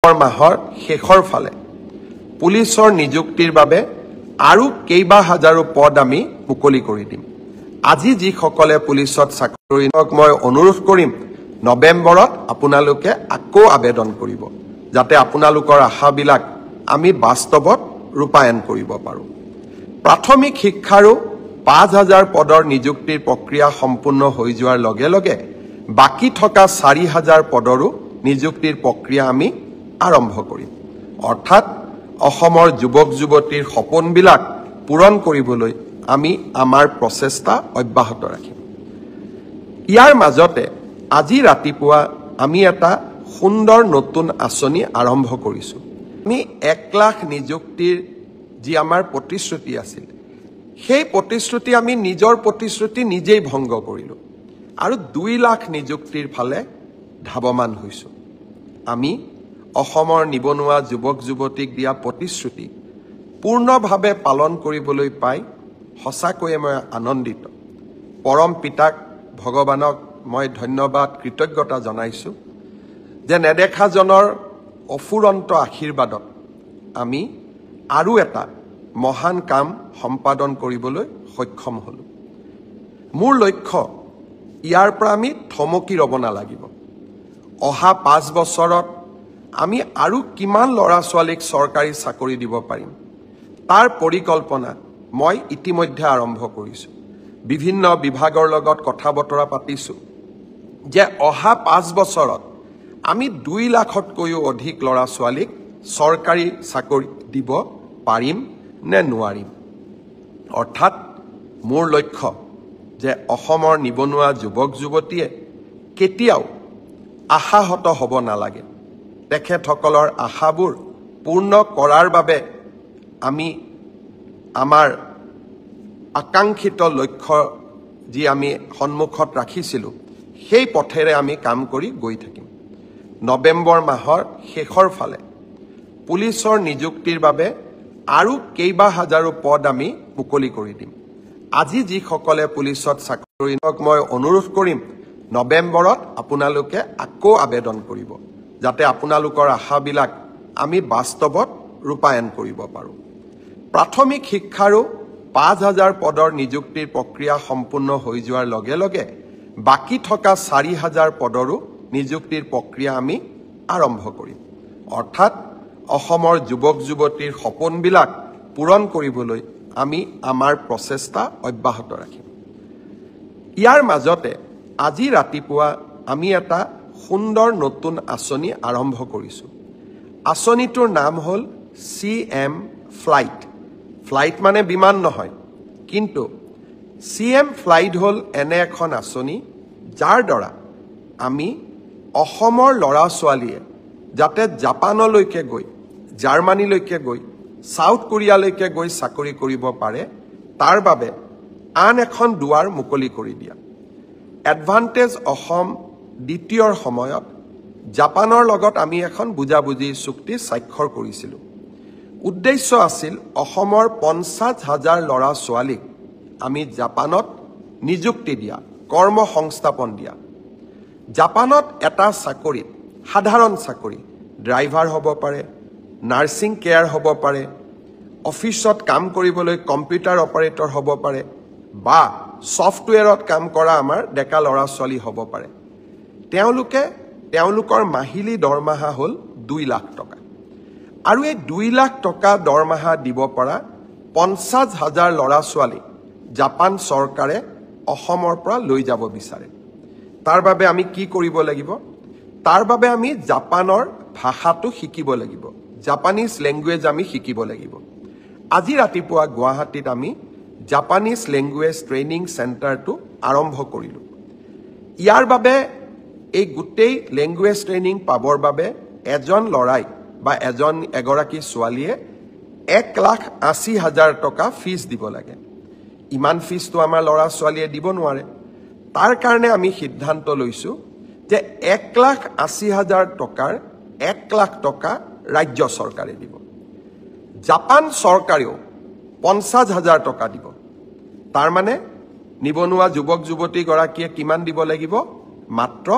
মাহৰ শেষৰ ফালে পুলিচৰ নিযুক্তিৰ বাবে আৰু কেইবা হাজাৰো পদ আমি মুকলি কৰি দিম। আজি যিসকলে পুলিচত চাকৰি মই অনুৰোধ কৰিম নৱেম্বৰত আপোনালোকে আকৌ আবেদন কৰিব যাতে আপোনালোকৰ আশাবিলাক আমি বাস্তৱত ৰূপায়ণ কৰিব পাৰোঁ। প্ৰাথমিক শিক্ষাৰো ৫,০০০ পদৰ নিযুক্তিৰ প্ৰক্ৰিয়া সম্পূৰ্ণ হৈ যোৱাৰ লগে লগে বাকী থকা ৪,০০০ পদৰো নিযুক্তিৰ প্ৰক্ৰিয়া আমি আৰম্ভ কৰিম। অৰ্থাৎ অসমৰ যুৱক যুৱতীৰ সপোনবিলাক পূৰণ কৰিবলৈ আমি আমাৰ প্ৰচেষ্টা অব্যাহত ৰাখিম। ইয়াৰ মাজতে আজি ৰাতিপুৱা আমি এটা সুন্দৰ নতুন আঁচনি আৰম্ভ কৰিছোঁ। আমি ১ লাখ নিযুক্তিৰ যি আমাৰ প্ৰতিশ্ৰুতি আছিল সেই প্ৰতিশ্ৰুতি আমি নিজৰ প্ৰতিশ্ৰুতি নিজেই ভংগ কৰিলোঁ আৰু ২ লাখ নিযুক্তিৰ ফালে ধাৱমান হৈছোঁ। আমি অসমৰ নিবনুৱা যুৱক যুৱতীক দিয়া প্ৰতিশ্ৰুতি পূৰ্ণভাৱে পালন কৰিবলৈ পাই সঁচাকৈয়ে মই আনন্দিত। পৰম পিতাক ভগৱানক মই ধন্যবাদ কৃতজ্ঞতা জনাইছোঁ যে নেদেখাজনৰ অফুৰন্ত আশীৰ্বাদত আমি আৰু এটা মহান কাম সম্পাদন কৰিবলৈ সক্ষম হ'লোঁ। মোৰ লক্ষ্য ইয়াৰ পৰা আমি থমকি ৰ'ব নালাগিব। অহা ৫ বছৰত আমি আৰু কিমান ল'ৰা ছোৱালীক চৰকাৰী চাকৰি দিব পাৰিম তাৰ পৰিকল্পনা মই ইতিমধ্যে আৰম্ভ কৰিছোঁ। বিভিন্ন বিভাগৰ লগত কথা বতৰা পাতিছোঁ যে অহা ৫ বছৰত আমি ২ লাখতকৈও অধিক ল'ৰা ছোৱালীক চৰকাৰী চাকৰি দিব পাৰিম নে নোৱাৰিম। অৰ্থাৎ মোৰ লক্ষ্য যে অসমৰ নিবনুৱা যুৱক যুৱতীয়ে কেতিয়াও আশাহত হ'ব নালাগে। তেখেতসকলৰ আশাবোৰ পূৰ্ণ কৰাৰ বাবে আমি আমাৰ আকাংক্ষিত লক্ষ্য যি আমি সন্মুখত ৰাখিছিলোঁ সেই পথেৰে আমি কাম কৰি গৈ থাকিম। নৱেম্বৰ মাহৰ শেষৰ ফালে পুলিচৰ নিযুক্তিৰ বাবে আৰু কেইবা হাজাৰো পদ আমি মুকলি কৰি দিম। আজি যিসকলে পুলিচত চাকৰি মই অনুৰোধ কৰিম নৱেম্বৰত আপোনালোকে আকৌ আবেদন কৰিব যাতে আপোনালোকৰ আশাবিলাক আমি বাস্তৱত ৰূপায়ণ কৰিব পাৰোঁ। প্ৰাথমিক শিক্ষাৰো ৫,০০০ পদৰ নিযুক্তিৰ প্ৰক্ৰিয়া সম্পূৰ্ণ হৈ যোৱাৰ লগে লগে বাকী থকা ৪,০০০ পদৰো নিযুক্তিৰ প্ৰক্ৰিয়া আমি আৰম্ভ কৰিম। অৰ্থাৎ অসমৰ যুৱক যুৱতীৰ সপোনবিলাক পূৰণ কৰিবলৈ আমি আমাৰ প্ৰচেষ্টা অব্যাহত ৰাখিম। ইয়াৰ মাজতে আজি ৰাতিপুৱা আমি এটা সুন্দৰ নতুন আঁচনি আৰম্ভ কৰিছোঁ। আঁচনিটোৰ নাম হ'ল CM ফ্লাইট। ফ্লাইট মানে বিমান নহয়, কিন্তু CM ফ্লাইট হ'ল এনে এখন আঁচনি যাৰ দ্বাৰা আমি অসমৰ ল'ৰা ছোৱালীয়ে যাতে জাপানলৈকে গৈ জাৰ্মানীলৈকে গৈ ছাউথ কোৰিয়ালৈকে গৈ চাকৰি কৰিব পাৰে তাৰ বাবে আন এখন দুৱাৰ মুকলি কৰি দিয়া। এডভান্টেজ অসম দ্বিতীয়ৰ সময়ত জাপানৰ লগত আমি এখন বুজাবুজি চুক্তি স্বাক্ষৰ কৰিছিলোঁ। উদ্দেশ্য আছিল অসমৰ ৫০,০০০ ল'ৰা ছোৱালীক আমি জাপানত নিযুক্তি দিয়া, কৰ্ম সংস্থাপন দিয়া। জাপানত এটা চাকৰিত সাধাৰণ চাকৰি ড্ৰাইভাৰ হ'ব পাৰে, নাৰ্ছিং কেয়াৰ হ'ব পাৰে, অফিচত কাম কৰিবলৈ কম্পিউটাৰ অপাৰেটৰ হ'ব পাৰে বা ছফ্টৱেৰত কাম কৰা আমাৰ ডেকা ল'ৰা ছোৱালী হ'ব পাৰে। তেওঁলোকৰ মাহিলী দৰমহা হ'ল ২ লাখ টকা আৰু এই ২ লাখ টকা দৰমহা দিব পৰা ৫০,০০০ ল'ৰা ছোৱালী জাপান চৰকাৰে অসমৰ পৰা লৈ যাব বিচাৰে। তাৰ বাবে আমি কি কৰিব লাগিব? তাৰ বাবে আমি জাপানৰ ভাষাটো শিকিব লাগিব, জাপানিজ লেংগুৱেজ আমি শিকিব লাগিব। আজি ৰাতিপুৱা গুৱাহাটীত আমি জাপানিজ লেংগুৱেজ ট্ৰেইনিং চেণ্টাৰটো আৰম্ভ কৰিলোঁ। ইয়াৰ বাবে এই গোটেই লেংগুৱেজ ট্ৰেইনিং পাবৰ বাবে এজন ল'ৰাই বা এগৰাকী ছোৱালীয়ে ১,৮০,০০০ টকা ফিজ দিব লাগে। ইমান ফিজটো আমাৰ ল'ৰা ছোৱালীয়ে দিব নোৱাৰে। তাৰ কাৰণে আমি সিদ্ধান্ত লৈছোঁ যে ১,৮০,০০০ টকাৰ ১ লাখ টকা ৰাজ্য চৰকাৰে দিব। জাপান চৰকাৰেও ৫০,০০০ টকা দিব। তাৰমানে নিবনুৱা যুৱক যুৱতীগৰাকীয়ে কিমান দিব লাগিব? মাত্ৰ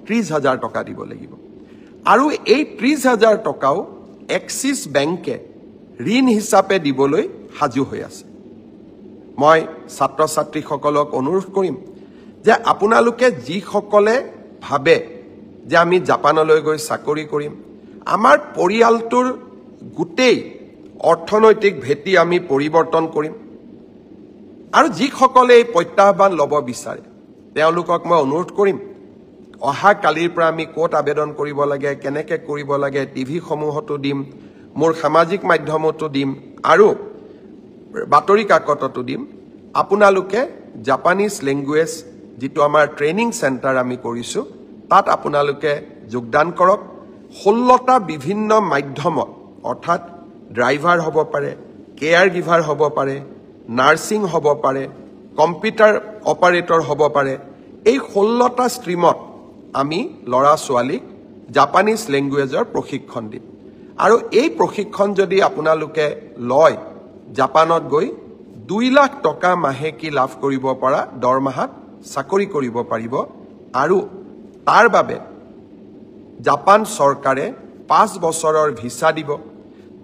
৩০,০০০ টকা দিব লাগিব। আৰু এই 30,000 টকাও এক্সিছ বেংকে ঋণ হিচাপে দিবলৈ সাজু হৈ আছে মই ছাত্ৰ ছাত্ৰীসকলক অনুৰোধ কৰিম যে আপোনালোকে যিসকলে ভাবে যে আমি জাপানলৈ গৈ চাকৰি কৰিম আমাৰ পৰিয়ালটোৰ গোটেই অৰ্থনৈতিক ভেটি আমি পৰিৱৰ্তন কৰিম আৰু যিসকলে এই প্ৰত্যাহ্বান ল'ব বিচাৰে তেওঁলোকক মই অনুৰোধ কৰিম অহা কালিৰ পৰা আমি কোট আবেদন কৰিব লাগে কেনেকৈ কৰিব লাগে টিভি সমূহতো দিম মোৰ সামাজিক মাধ্যমতো দিম আৰু বাতৰি কাকততো দিম আপোনালোকে জাপানীজ লেংগুৱেজ যেটো আমাৰ ট্ৰেইনিং চেণ্টাৰ আমি কৰিছো তাত আপোনালোকে যোগদান কৰক 16টা বিভিন্ন মাধ্যমত অৰ্থাৎ ড্ৰাইভাৰ হ'ব পাৰে কেয়াৰ গিভাৰ হ'ব পাৰে নাৰ্ছিং হ'ব পাৰে কম্পিউটাৰ অপাৰেটৰ হ'ব পাৰে এই 16টা ষ্ট্ৰীমত আমি লৰা ছোৱালীক জাপানীজ লেংগুৱেজৰ প্ৰশিক্ষণ দিম আৰু এই প্ৰশিক্ষণ যদি আপোনালোকে লয় জাপানত গৈ 2 লাখ টকা মাহে কি লাভ কৰিব পৰা দৰমহাত চাকৰি কৰিব পাৰিব আৰু তাৰ বাবে জাপান চৰকাৰে 5 বছৰৰ ভিসা দিব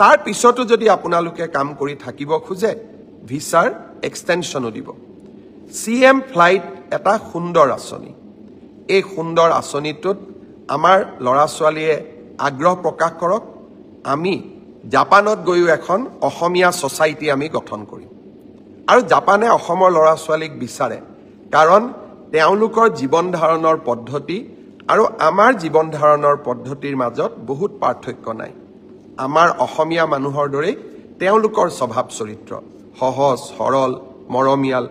তাৰ পিছতো যদি আপোনালোকে কাম কৰি থাকিব খোজে ভিসাৰ এক্সটেনশনো দিব সিএম ফ্লাইট এটা সুন্দৰ আঁচনি এই সুন্দৰ আঁচনিটোত আমাৰ লৰা ছোৱালীয়ে আগ্ৰহ প্ৰকাশ কৰক আমি জাপানত গৈও এখন অসমীয়া সোসাইটি আমি গঠন কৰিম আৰু জাপানে অসমৰ লৰা ছোৱালীক বিচাৰে কাৰণ তেওঁলোকৰ জীৱন ধাৰণৰ পদ্ধতি আৰু আমাৰ জীৱন ধাৰণৰ পদ্ধতিৰ মাজত বহুত পাৰ্থক্য নাই আমাৰ অসমীয়া মানুহৰ দৰে তেওঁলোকৰ স্বভাৱ চৰিত্ৰ সহজ সৰল মৰমিয়াল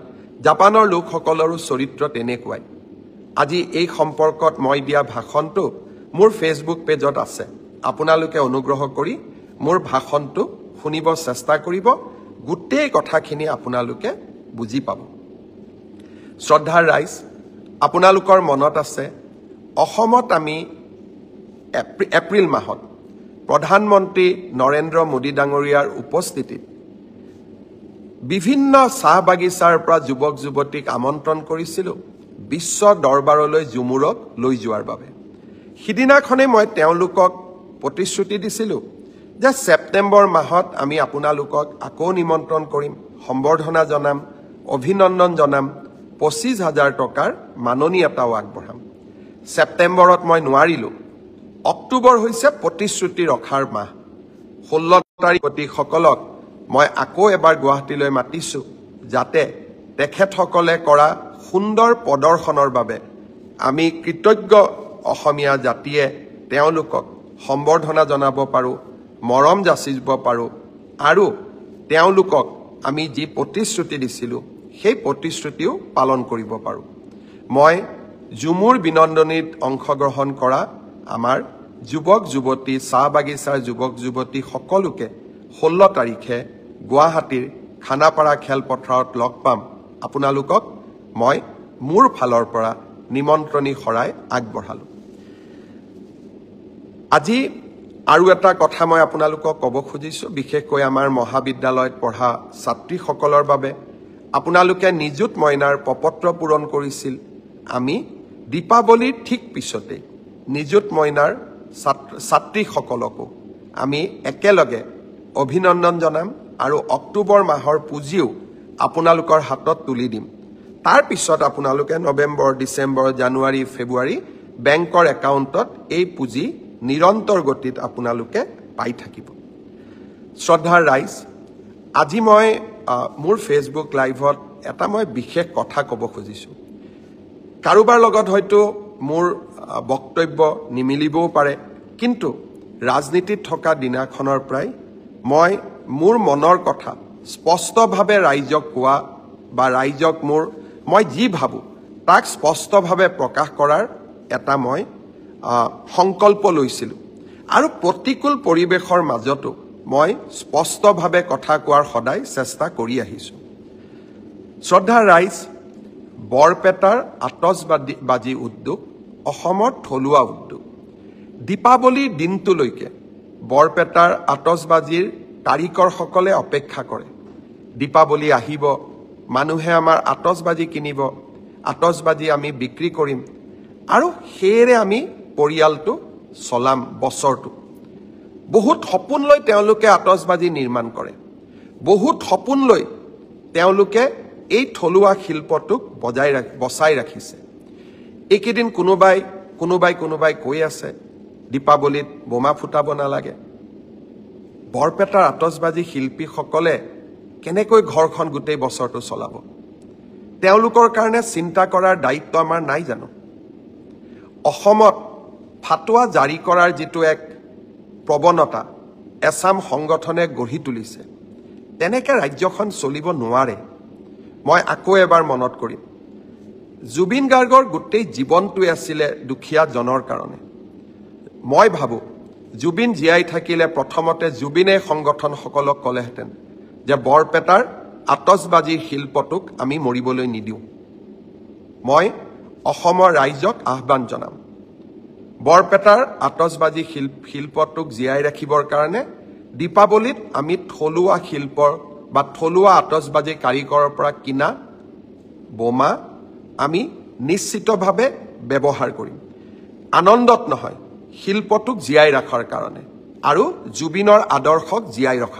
জাপানৰ লোকসকলৰো চৰিত্ৰ তেনেকুৱাই আজি এই সম্পৰ্কত মই দিয়া ভাষণটো মোৰ ফেসবুক পেজত আছে আপোনালোকে অনুগ্ৰহ কৰি মোৰ ভাষণটো শুনিব চেষ্টা কৰিব গোটেই কথাখিনি আপোনালোকে বুজি পাব শ্ৰদ্ধাৰ ৰাইজ আপোনালোকৰ মনত আছে অসমত আমি এপ্ৰিল মাহত প্ৰধানমন্ত্ৰী নৰেন্দ্ৰ মোদী ডাঙৰীয়াৰ উপস্থিতিত বিভিন্ন চাহ বাগিচাৰ পৰা যুৱক যুৱতীক আমন্ত্ৰণ কৰিছিলো বিশ্ব দৰবাৰলৈ জুমুৰক লৈ যোৱাৰ বাবে সিদিনাখনে মই তেওঁলোকক প্ৰতিশ্ৰুতি দিছিলো যে সেপ্টেম্বৰ মাহত আমি আপোনালোকক আকৌ নিমন্ত্ৰণ কৰিম সম্বৰ্ধনা জনাম অভিনন্দন জনাম 25,000 টকাৰ মাননি এটাও আগবঢ়াম সেপ্টেম্বৰত মই নোৱাৰিলো অক্টোবৰ হৈছে প্ৰতিশ্ৰুতি ৰখাৰ মাহ 16 তাৰিখসকলক মই আকৌ এবাৰ গুৱাহাটীলৈ মাতিছো যাতে তেখেতসকলে কৰা সুন্দৰ প্ৰদৰ্শনৰ বাবে আমি কৃতজ্ঞ অসমীয়া জাতিয়ে তেওঁলোকক সম্বৰ্ধনা জনাব পাৰো মৰম যাচিব পাৰো আৰু তেওঁলোকক আমি যি প্ৰতিশ্ৰুতি দিছিলো সেই প্ৰতিশ্ৰুতিও পালন কৰিব পাৰো মই জুমুৰ বিনন্দনীত অংশগ্ৰহণ কৰা আমাৰ যুৱক যুৱতী চাহ বাগিচাৰ যুৱক যুৱতী সকলোকে 16 তাৰিখে গুৱাহাটীৰ খানাপাৰা খেলপথাৰত লগ পাম আপোনালোকক মই মোৰ ফালৰ পৰা নিমন্ত্ৰণী খৰাই আগবঢ়ালো আজি আৰু এটা কথা মই আপোনালোকক ক'ব খুজিছো বিশেষকৈ আমাৰ মহাবিদ্যালয়ত পঢ়া ছাত্ৰীসকলৰ বাবে আপোনালোকে নিযুত মইনাৰ প্ৰপত্ৰ পূৰণ কৰিছিল আমি দীপাৱলীৰ ঠিক পিছতে নিযুত মইনাৰ ছাত্ৰীসকলকো আমি একেলগে অভিনন্দন জনাম আৰু অক্টোবৰ মাহৰ পুঁজিও আপোনালোকৰ হাতত তুলি দিম তাৰ পিছত আপোনালোকে নৱেম্বৰ ডিসেম্বৰ জানুৱাৰী ফেব্ৰুৱাৰী বেংকৰ একাউণ্টত এই পুঁজি নিৰন্তৰ গতিত আপোনালোকে পাই থাকিব শ্ৰদ্ধাৰ ৰাইজ আজি মই মোৰ ফেসবুক লাইভত এটা মই বিশেষ কথা ক'ব খুজিছো কাৰোবাৰ লগত হয়তো মোৰ বক্তব্য নিমিলিবও পাৰে কিন্তু ৰাজনীতিত থকা দিনাখনৰ প্ৰায় মই মোৰ মনৰ কথা স্পষ্টভাৱে ৰাইজক কোৱা বা ৰাইজক মই যি ভাবো তাক স্পষ্টভাৱে প্ৰকাশ কৰাৰ এটা মই সংকল্প লৈছিলো আৰু প্ৰতিকূল পৰিবেশৰ মাজতো মই স্পষ্টভাৱে কথা কোৱাৰ সদায় চেষ্টা কৰি আহিছো শ্ৰদ্ধাৰ ৰাইজ বৰপেটাৰ আতচবাজি উদ্যোগ অসমৰ থলুৱা উদ্যোগ দীপাৱলীৰ দিনটোলৈকে বৰপেটাৰ আতচবাজিৰ কাৰিকৰসকলে অপেক্ষা কৰে দীপাৱলী আহিব মানুহে আমাৰ আতচবাজি কিনিব আতচবাজি আমি বিক্ৰী কৰিম আৰু হেৰে আমি পৰিয়ালটো চলাম বছৰটো বহুত সপোন লৈ তেওঁলোকে আতচবাজি নিৰ্মাণ কৰে বহুত সপোন লৈ তেওঁলোকে এই থলুৱা শিল্পটোক বচাই ৰাখিছে এইকেইদিন কোনোবাই কৈ আছে দীপাৱলীত বোমা ফুটাব নালাগে বৰপেটাৰ আতচবাজি শিল্পীসকলে কেনেকৈ ঘৰখন গোটেই বছৰটো চলাব তেওঁলোকৰ কাৰণে চিন্তা কৰাৰ দায়িত্ব আমাৰ নাই জানো অসমত ফাটুৱা জাৰি কৰাৰ যিটো এক প্ৰৱণতা এছাম সংগঠনে গঢ়ি তুলিছে তেনেকৈ ৰাজ্যখন চলিব নোৱাৰে মই আকৌ এবাৰ মনত কৰিম জুবিন গাৰ্গৰ গোটেই জীৱনটোৱে আছিলে দুখীয়া জনৰ কাৰণে মই ভাবো জুবিন জীয়াই থাকিলে প্ৰথমতে জুবিনে সংগঠনসকলক ক'লেহেঁতেন যে বৰপেটাৰ আতচবাজিৰ শিল্পটোক আমি মৰিবলৈ নিদিওঁ মই অসমৰ ৰাইজক আহ্বান জনাম বৰপেটাৰ আতচবাজি শিল্পটোক জীয়াই ৰাখিবৰ কাৰণে দীপাৱলীত আমি থলুৱা শিল্পৰ বা থলুৱা আতচবাজি কাৰিকৰৰ পৰা কিনা বোমা আমি নিশ্চিতভাৱে ব্যৱহাৰ কৰিম আনন্দত নহয় শিল্পটোক জীয়াই ৰাখাৰ কাৰণে আৰু জুবিনৰ আদৰ্শক জীয়াই ৰখাৰ